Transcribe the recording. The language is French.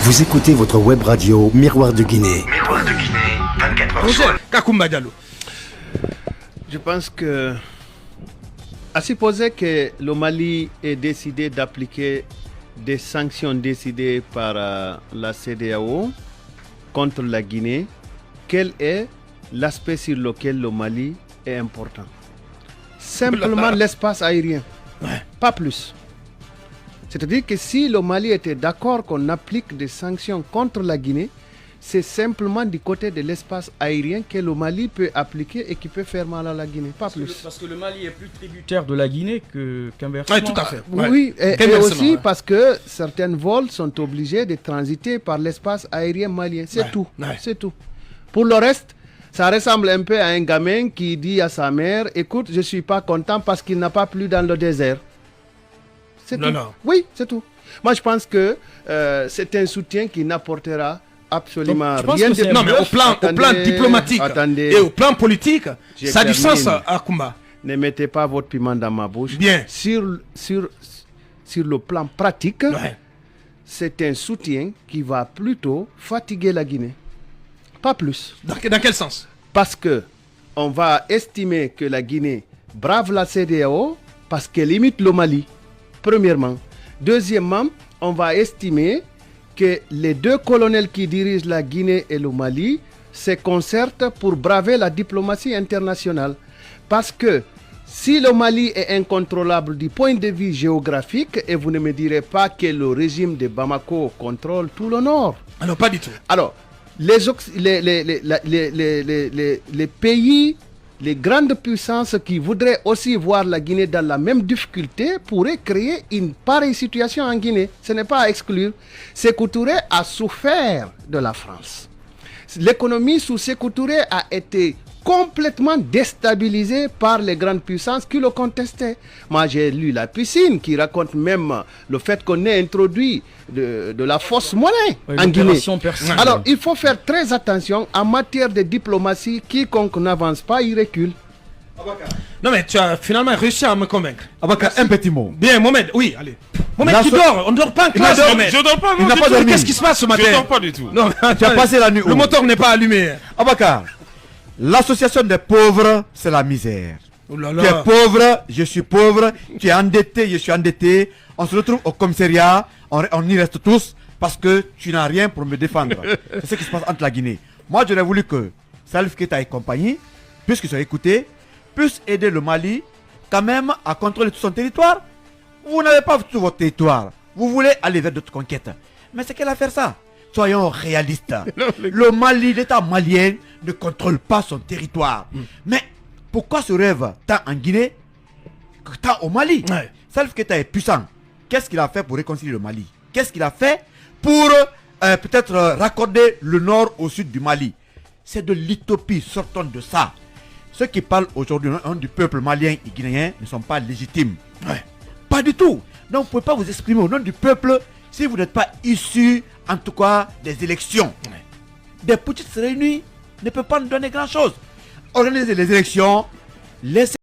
Vous écoutez votre web radio Miroir de Guinée. Miroir de Guinée, 24 heures sur 24. Kakoumba Diallo. Je pense que, à supposer que le Mali ait décidé d'appliquer des sanctions décidées par la CEDEAO contre la Guinée, quel est l'aspect sur lequel le Mali est important? Simplement l'espace aérien, pas plus. C'est-à-dire que si le Mali était d'accord qu'on applique des sanctions contre la Guinée, c'est simplement du côté de l'espace aérien que le Mali peut appliquer et qui peut faire mal à la Guinée, pas plus. Parce que le Mali est plus tributaire de la Guinée qu'inversement. Oui, tout à fait. Oui, et aussi parce que certains vols sont obligés de transiter par l'espace aérien malien. C'est tout. C'est tout. Pour le reste, ça ressemble un peu à un gamin qui dit à sa mère, écoute, je ne suis pas content parce qu'il n'a pas plu dans le désert. C'est tout. Non. Oui, c'est tout. Moi, je pense que c'est un soutien qui n'apportera absolument rien de... Non, mais au plan diplomatique et au plan politique, ça a du sens à Koumba. Ne mettez pas votre piment dans ma bouche. Bien. Sur le plan pratique, c'est un soutien qui va plutôt fatiguer la Guinée. Pas plus. Dans quel sens? Parce que on va estimer que la Guinée brave la CEDEAO parce qu'elle imite le Mali, premièrement. Deuxièmement, on va estimer que les deux colonels qui dirigent la Guinée et le Mali se concertent pour braver la diplomatie internationale. Parce que si le Mali est incontrôlable du point de vue géographique, et vous ne me direz pas que le régime de Bamako contrôle tout le nord. Alors, pas du tout. Alors, les pays, les grandes puissances qui voudraient aussi voir la Guinée dans la même difficulté pourraient créer une pareille situation en Guinée. Ce n'est pas à exclure. Sékou Touré a souffert de la France. L'économie sous Sékou Touré a été complètement déstabilisée par les grandes puissances qui le contestaient. Moi, j'ai lu La Piscine qui raconte même le fait qu'on ait introduit de la fausse monnaie en Guinée. Alors, il faut faire très attention en matière de diplomatie. Quiconque n'avance pas, il recule. Non, mais tu as finalement réussi à me convaincre. Abaka, un petit mot. Bien, Mohamed, oui, allez. Mohamed, tu dors, on ne dort pas en classe, Mohamed. Je dors pas, Il n'a pas dormi. Qu'est-ce qui se passe ce matin? Je dors pas du tout. Non, Tu as passé la nuit. le moteur n'est pas allumé. Abaka, l'association des pauvres, c'est la misère. Oh là Tu es là. pauvre, je suis pauvre. Tu es endetté, je suis endetté. On se retrouve au commissariat. On y reste tous parce que tu n'as rien pour me défendre. C'est ce qui se passe entre la Guinée. Moi, j'aurais voulu que Salif Keita et compagnie, puisqu'ils sont écoutés, puissent aider le Mali quand même à contrôler tout son territoire. Vous n'avez pas tout votre territoire. Vous voulez aller vers d'autres conquêtes. Mais c'est quelle affaire ça? Soyons réalistes. Le Mali, l'État malien ne contrôle pas son territoire. Mais pourquoi ce rêve tant en Guinée que tant au Mali? Salif Keita est puissant. Qu'est-ce qu'il a fait pour réconcilier le Mali? Qu'est-ce qu'il a fait pour peut-être raccorder le nord au sud du Mali? C'est de l'utopie, sortons de ça. Ceux qui parlent aujourd'hui au nom du peuple malien et guinéen ne sont pas légitimes. Pas du tout. Donc vous ne pouvez pas vous exprimer au nom du peuple si vous n'êtes pas issu, en tout cas, des élections. Des petites réunions ne peuvent pas nous donner grand-chose. Organiser les élections, laisser